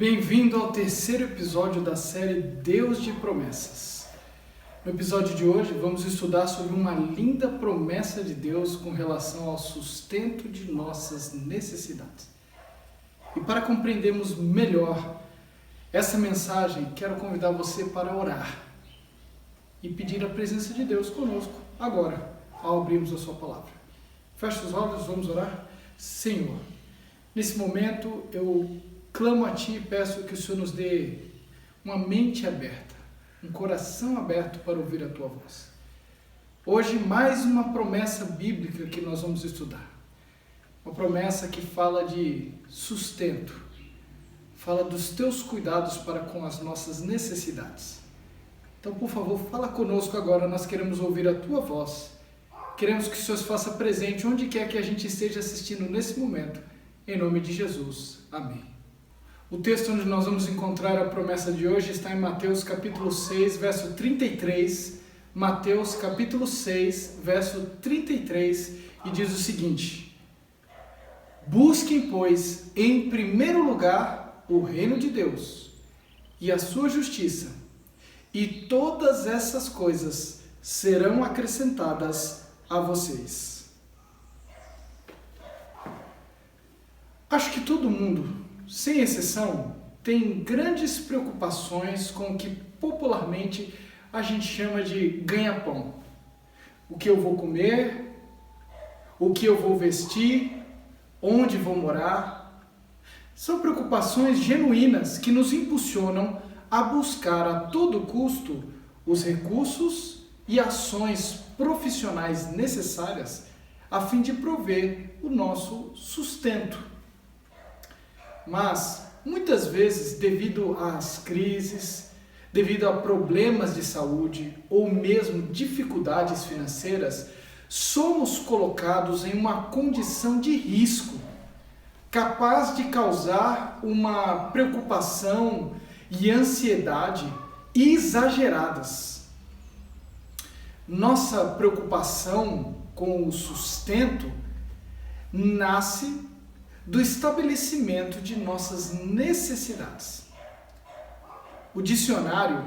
Bem-vindo ao terceiro episódio da série Deus de Promessas. No episódio de hoje vamos estudar sobre uma linda promessa de Deus com relação ao sustento de nossas necessidades. E para compreendermos melhor essa mensagem, quero convidar você para orar e pedir a presença de Deus conosco agora, ao abrirmos a sua palavra. Feche os olhos, vamos orar. Senhor, nesse momento eu clamo a Ti e peço que o Senhor nos dê uma mente aberta, um coração aberto para ouvir a Tua voz. Hoje, mais uma promessa bíblica que nós vamos estudar. Uma promessa que fala de sustento, fala dos Teus cuidados para com as nossas necessidades. Então, por favor, fala conosco agora, nós queremos ouvir a Tua voz. Queremos que o Senhor se faça presente onde quer que a gente esteja assistindo nesse momento. Em nome de Jesus. Amém. O texto onde nós vamos encontrar a promessa de hoje está em Mateus capítulo 6, verso 33. Mateus capítulo 6, verso 33, e diz o seguinte: Busquem, pois, em primeiro lugar o reino de Deus e a sua justiça, e todas essas coisas serão acrescentadas a vocês. Acho que todo mundo, sem exceção, tem grandes preocupações com o que popularmente a gente chama de ganha-pão. O que eu vou comer, o que eu vou vestir, onde vou morar. São preocupações genuínas que nos impulsionam a buscar a todo custo os recursos e ações profissionais necessárias a fim de prover o nosso sustento. Mas, muitas vezes, devido às crises, devido a problemas de saúde ou mesmo dificuldades financeiras, somos colocados em uma condição de risco, capaz de causar uma preocupação e ansiedade exageradas. Nossa preocupação com o sustento nasce do estabelecimento de nossas necessidades. O dicionário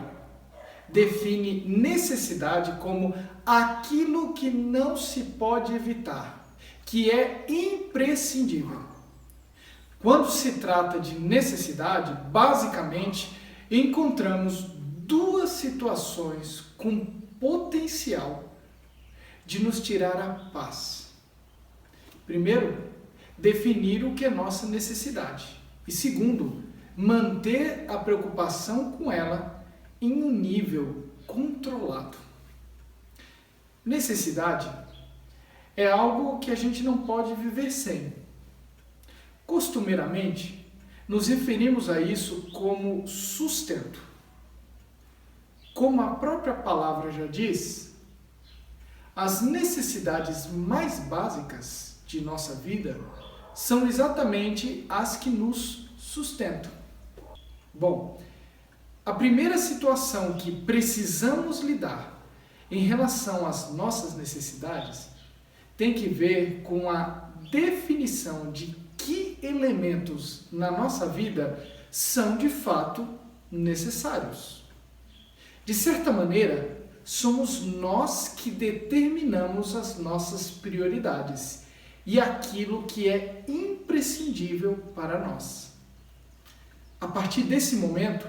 define necessidade como aquilo que não se pode evitar, que é imprescindível. Quando se trata de necessidade, basicamente encontramos duas situações com potencial de nos tirar a paz. Primeiro, definir o que é nossa necessidade. E segundo, manter a preocupação com ela em um nível controlado. Necessidade é algo que a gente não pode viver sem. Costumeiramente, nos referimos a isso como sustento. Como a própria palavra já diz, as necessidades mais básicas de nossa vida são exatamente as que nos sustentam. Bom, a primeira situação que precisamos lidar em relação às nossas necessidades tem que ver com a definição de que elementos na nossa vida são de fato necessários. De certa maneira, somos nós que determinamos as nossas prioridades e aquilo que é imprescindível para nós. A partir desse momento,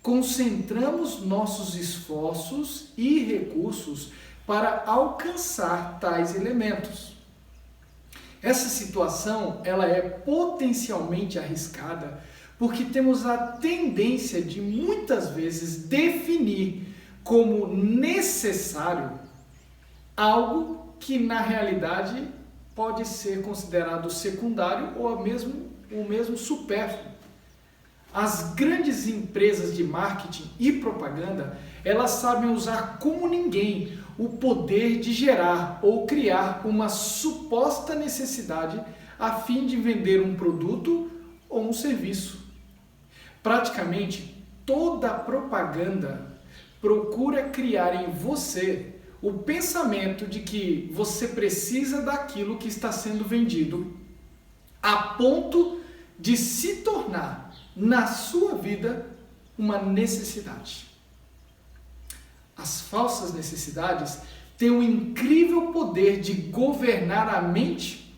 concentramos nossos esforços e recursos para alcançar tais elementos. Essa situação ela é potencialmente arriscada porque temos a tendência de muitas vezes definir como necessário algo que na realidade pode ser considerado secundário ou mesmo supérfluo. As grandes empresas de marketing e propaganda, elas sabem usar como ninguém o poder de gerar ou criar uma suposta necessidade a fim de vender um produto ou um serviço. Praticamente toda a propaganda procura criar em você o pensamento de que você precisa daquilo que está sendo vendido, a ponto de se tornar na sua vida uma necessidade. As falsas necessidades têm o incrível poder de governar a mente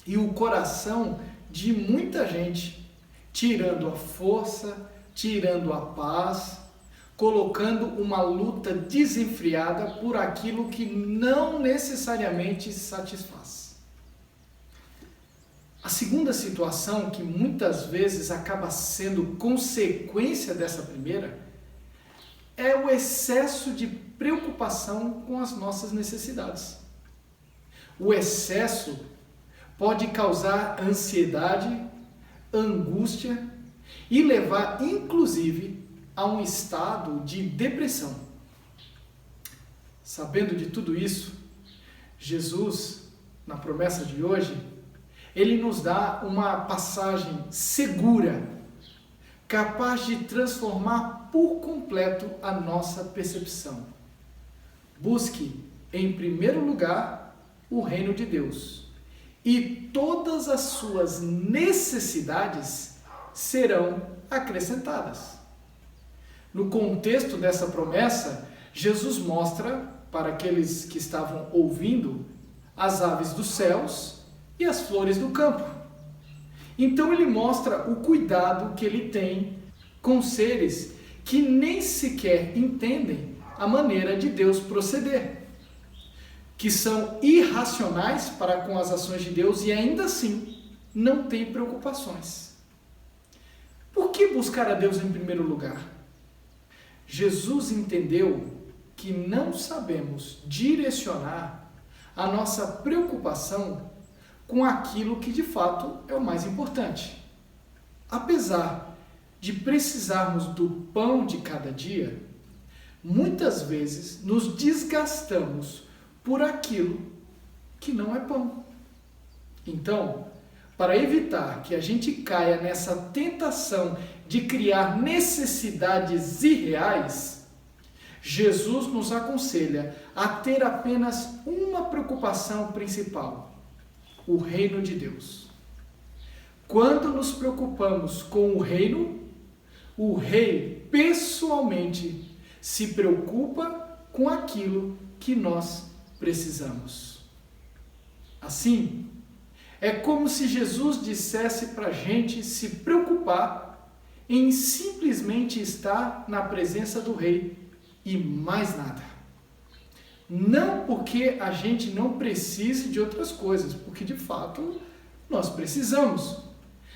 e o coração de muita gente, tirando a força, tirando a paz, colocando uma luta desenfreada por aquilo que não necessariamente satisfaz. A segunda situação, que muitas vezes acaba sendo consequência dessa primeira, é o excesso de preocupação com as nossas necessidades. O excesso pode causar ansiedade, angústia e levar, inclusive, a um estado de depressão. Sabendo de tudo isso, Jesus, na promessa de hoje, ele nos dá uma passagem segura, capaz de transformar por completo a nossa percepção. Busque, em primeiro lugar, o reino de Deus, e todas as suas necessidades serão acrescentadas. No contexto dessa promessa, Jesus mostra para aqueles que estavam ouvindo as aves dos céus e as flores do campo. Então ele mostra o cuidado que ele tem com seres que nem sequer entendem a maneira de Deus proceder, que são irracionais para com as ações de Deus e ainda assim não têm preocupações. Por que buscar a Deus em primeiro lugar? Jesus entendeu que não sabemos direcionar a nossa preocupação com aquilo que de fato é o mais importante. Apesar de precisarmos do pão de cada dia, muitas vezes nos desgastamos por aquilo que não é pão. Então, para evitar que a gente caia nessa tentação de criar necessidades irreais, Jesus nos aconselha a ter apenas uma preocupação principal: o reino de Deus. Quando nos preocupamos com o reino, o rei pessoalmente se preocupa com aquilo que nós precisamos. Assim, é como se Jesus dissesse para a gente se preocupar em simplesmente estar na presença do rei e mais nada. Não porque a gente não precise de outras coisas, porque de fato nós precisamos,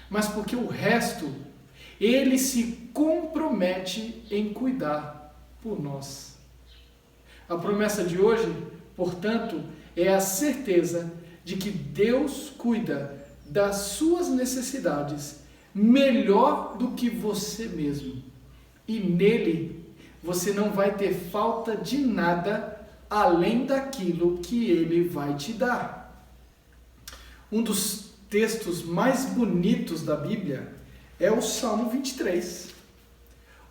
mas porque o resto ele se compromete em cuidar por nós. A promessa de hoje, portanto, é a certeza de que Deus cuida das suas necessidades melhor do que você mesmo. E nele você não vai ter falta de nada além daquilo que ele vai te dar. Um dos textos mais bonitos da Bíblia é o Salmo 23,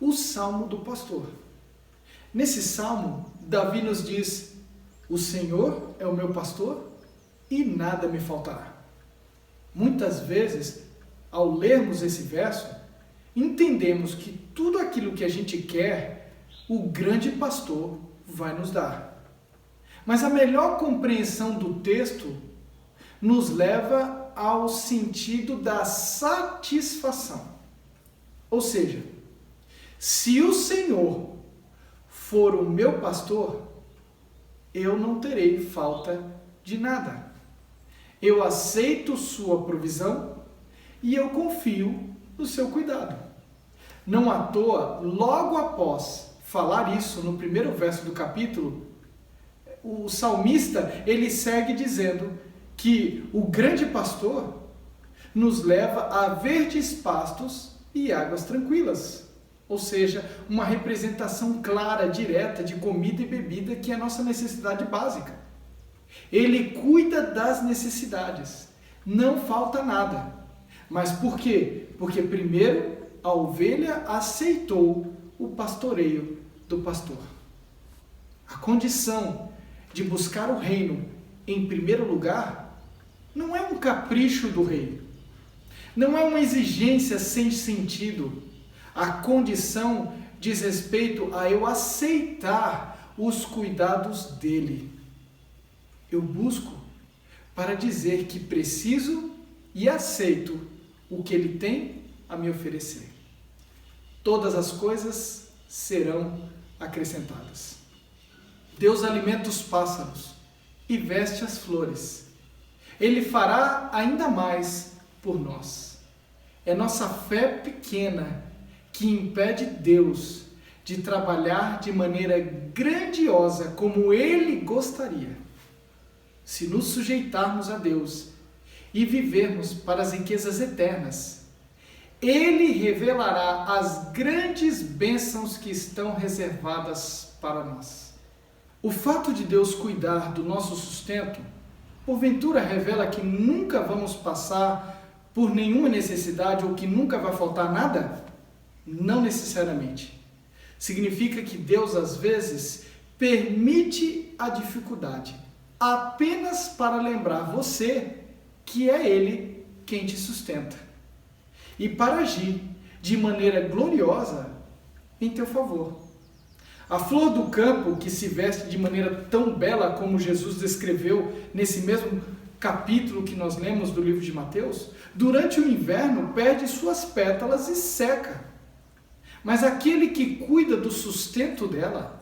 o Salmo do pastor. Nesse salmo, Davi nos diz: o Senhor é o meu pastor e nada me faltará. Muitas vezes, ao lermos esse verso, entendemos que tudo aquilo que a gente quer, o grande pastor vai nos dar. Mas a melhor compreensão do texto nos leva ao sentido da satisfação. Ou seja, se o Senhor for o meu pastor, eu não terei falta de nada. Eu aceito sua provisão e eu confio no seu cuidado. Não à toa, logo após falar isso no primeiro verso do capítulo, o salmista ele segue dizendo que o grande pastor nos leva a verdes pastos e águas tranquilas. Ou seja, uma representação clara, direta de comida e bebida, que é a nossa necessidade básica. Ele cuida das necessidades, não falta nada. Mas por quê? Porque primeiro a ovelha aceitou o pastoreio do pastor. A condição de buscar o reino em primeiro lugar não é um capricho do rei. Não é uma exigência sem sentido. A condição diz respeito a eu aceitar os cuidados dele. Eu busco para dizer que preciso e aceito o que ele tem a me oferecer. Todas as coisas serão acrescentadas. Deus alimenta os pássaros e veste as flores. Ele fará ainda mais por nós. É nossa fé pequena que impede Deus de trabalhar de maneira grandiosa como Ele gostaria. Se nos sujeitarmos a Deus e vivermos para as riquezas eternas, Ele revelará as grandes bênçãos que estão reservadas para nós. O fato de Deus cuidar do nosso sustento, porventura revela que nunca vamos passar por nenhuma necessidade ou que nunca vai faltar nada? Não necessariamente. Significa que Deus, às vezes, permite a dificuldade apenas para lembrar você que é Ele quem te sustenta e para agir de maneira gloriosa em teu favor. A flor do campo, que se veste de maneira tão bela como Jesus descreveu nesse mesmo capítulo que nós lemos do livro de Mateus, durante o inverno perde suas pétalas e seca. Mas aquele que cuida do sustento dela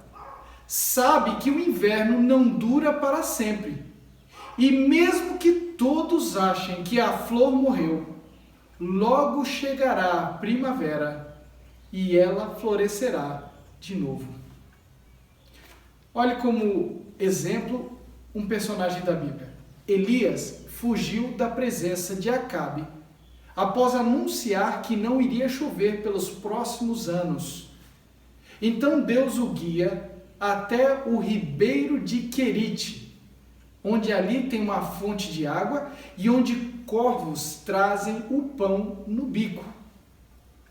sabe que o inverno não dura para sempre. E mesmo que todos achem que a flor morreu, logo chegará a primavera e ela florescerá de novo. Olhe como exemplo um personagem da Bíblia. Elias fugiu da presença de Acabe após anunciar que não iria chover pelos próximos anos. Então Deus o guia até o ribeiro de Querite, onde ali tem uma fonte de água e onde corvos trazem o pão no bico.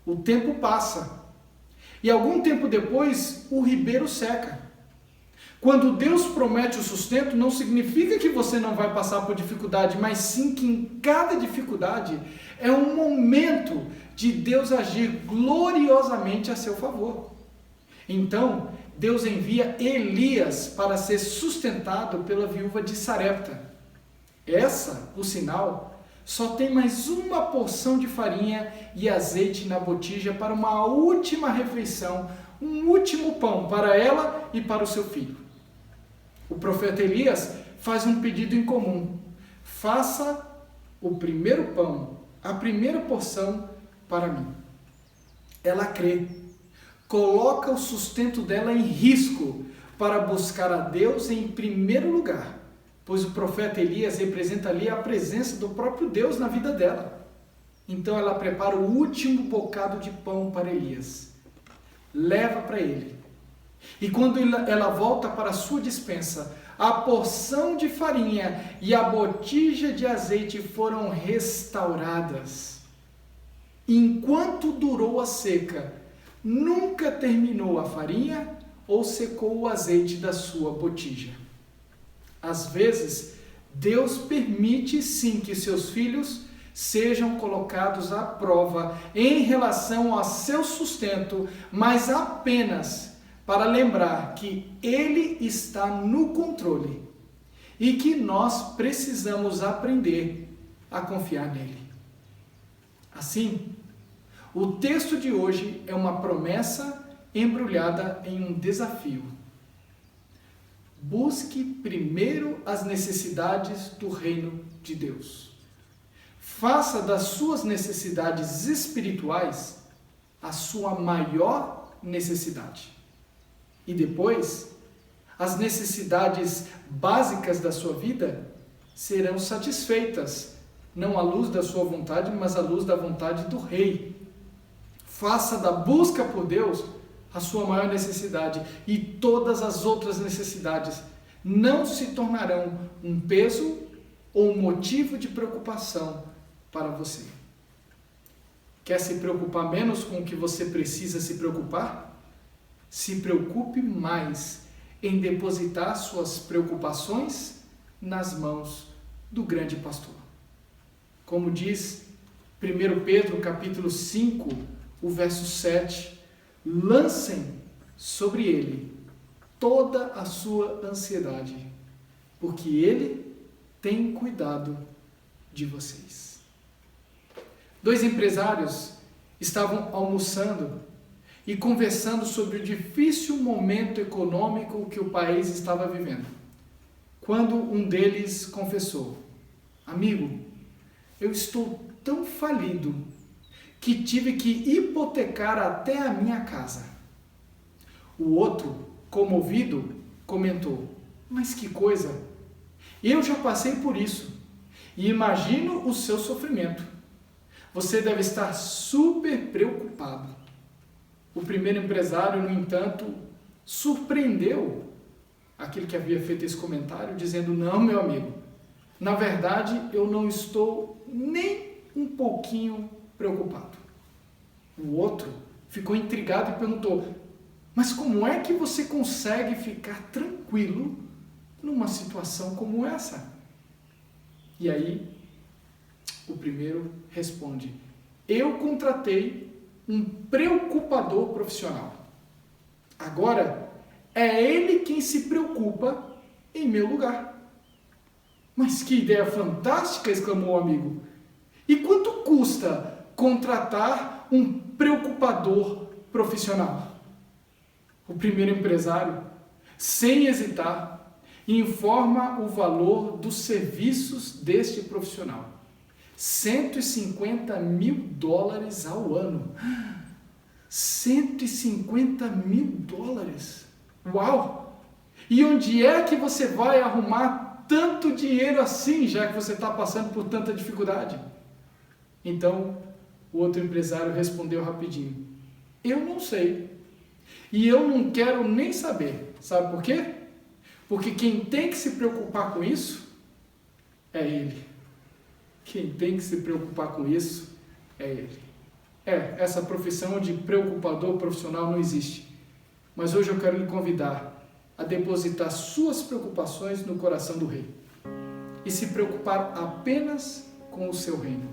O tempo passa e algum tempo depois o ribeiro seca. Quando Deus promete o sustento, não significa que você não vai passar por dificuldade, mas sim que em cada dificuldade é um momento de Deus agir gloriosamente a seu favor. Então, Deus envia Elias para ser sustentado pela viúva de Sarepta. Essa, por sinal, só tem mais uma porção de farinha e azeite na botija para uma última refeição, um último pão para ela e para o seu filho. O profeta Elias faz um pedido em comum: faça o primeiro pão, a primeira porção para mim. Ela crê, coloca o sustento dela em risco para buscar a Deus em primeiro lugar, pois o profeta Elias representa ali a presença do próprio Deus na vida dela. Então ela prepara o último bocado de pão para Elias, leva para ele. E quando ela volta para a sua despensa, a porção de farinha e a botija de azeite foram restauradas. Enquanto durou a seca, nunca terminou a farinha ou secou o azeite da sua botija. Às vezes, Deus permite sim que seus filhos sejam colocados à prova em relação ao seu sustento, mas apenas para lembrar que Ele está no controle e que nós precisamos aprender a confiar nele. Assim, o texto de hoje é uma promessa embrulhada em um desafio. Busque primeiro as necessidades do reino de Deus. Faça das suas necessidades espirituais a sua maior necessidade. E depois, as necessidades básicas da sua vida serão satisfeitas, não à luz da sua vontade, mas à luz da vontade do Rei. Faça da busca por Deus a sua maior necessidade, e todas as outras necessidades não se tornarão um peso ou um motivo de preocupação para você. Quer se preocupar menos com o que você precisa se preocupar? Se preocupe mais em depositar suas preocupações nas mãos do grande pastor. Como diz 1 Pedro capítulo 5, o verso 7, lancem sobre ele toda a sua ansiedade, porque ele tem cuidado de vocês. 2 empresários estavam almoçando e conversando sobre o difícil momento econômico que o país estava vivendo, quando um deles confessou: amigo, eu estou tão falido que tive que hipotecar até a minha casa. O outro, comovido, comentou: mas que coisa! Eu já passei por isso e imagino o seu sofrimento. Você deve estar super preocupado. O primeiro empresário, no entanto, surpreendeu aquele que havia feito esse comentário, dizendo: não, meu amigo, na verdade eu não estou nem um pouquinho preocupado. O outro ficou intrigado e perguntou: mas como é que você consegue ficar tranquilo numa situação como essa? E aí, o primeiro responde: eu contratei um preocupador profissional. Agora, é ele quem se preocupa em meu lugar. Mas que ideia fantástica! Exclamou o amigo. E quanto custa contratar um preocupador profissional? O primeiro empresário, sem hesitar, informa o valor dos serviços deste profissional: $150 mil ao ano. $150 mil? Uau! E onde é que você vai arrumar tanto dinheiro assim, já que você está passando por tanta dificuldade? Então, o outro empresário respondeu rapidinho: eu não sei. E eu não quero nem saber. Sabe por quê? Porque quem tem que se preocupar com isso é ele. Quem tem que se preocupar com isso é ele. Essa profissão de preocupador profissional não existe. Mas hoje eu quero lhe convidar a depositar suas preocupações no coração do rei e se preocupar apenas com o seu reino.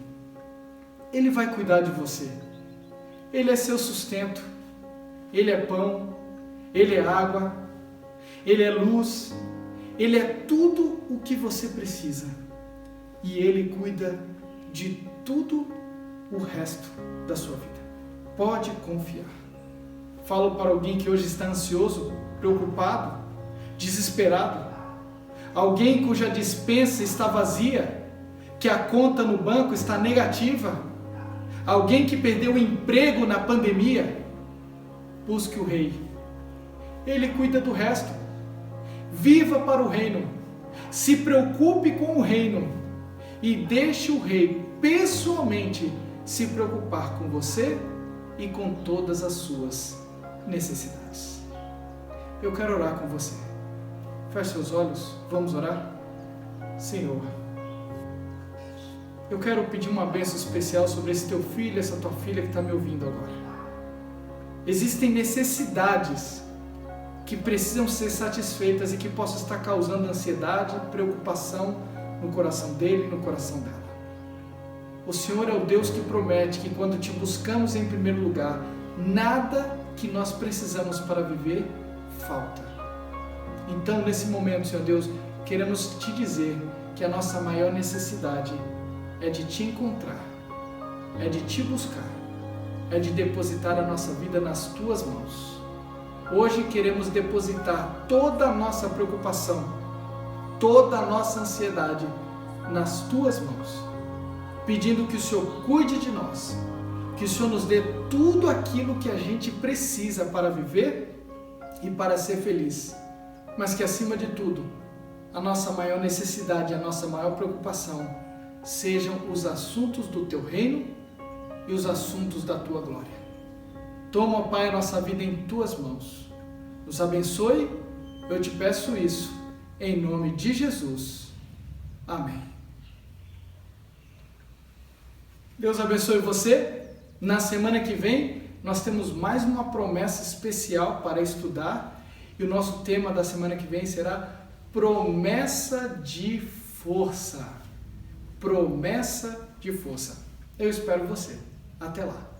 Ele vai cuidar de você. Ele é seu sustento. Ele é pão. Ele é água. Ele é luz. Ele é tudo o que você precisa. E Ele cuida de tudo o resto da sua vida. Pode confiar. Falo para alguém que hoje está ansioso, preocupado, desesperado. Alguém cuja despensa está vazia, que a conta no banco está negativa. Alguém que perdeu o emprego na pandemia. Busque o Rei. Ele cuida do resto. Viva para o reino. Se preocupe com o reino. E deixe o Rei pessoalmente se preocupar com você e com todas as suas necessidades. Eu quero orar com você. Feche seus olhos, vamos orar? Senhor, eu quero pedir uma bênção especial sobre esse teu filho, essa tua filha que está me ouvindo agora. Existem necessidades que precisam ser satisfeitas e que possam estar causando ansiedade, preocupação no coração dele e no coração dela. O Senhor é o Deus que promete que quando te buscamos em primeiro lugar, nada que nós precisamos para viver falta. Então, nesse momento, Senhor Deus, queremos te dizer que a nossa maior necessidade é de te encontrar, é de te buscar, é de depositar a nossa vida nas tuas mãos. Hoje queremos depositar toda a nossa preocupação, toda a nossa ansiedade nas tuas mãos, pedindo que o Senhor cuide de nós, que o Senhor nos dê tudo aquilo que a gente precisa para viver e para ser feliz, mas que acima de tudo, a nossa maior necessidade, a nossa maior preocupação sejam os assuntos do teu reino e os assuntos da tua glória. Toma, Pai, a nossa vida em tuas mãos. Nos abençoe, eu te peço isso, em nome de Jesus. Amém. Deus abençoe você. Na semana que vem, nós temos mais uma promessa especial para estudar. E o nosso tema da semana que vem será promessa de força. Promessa de força. Eu espero você. Até lá!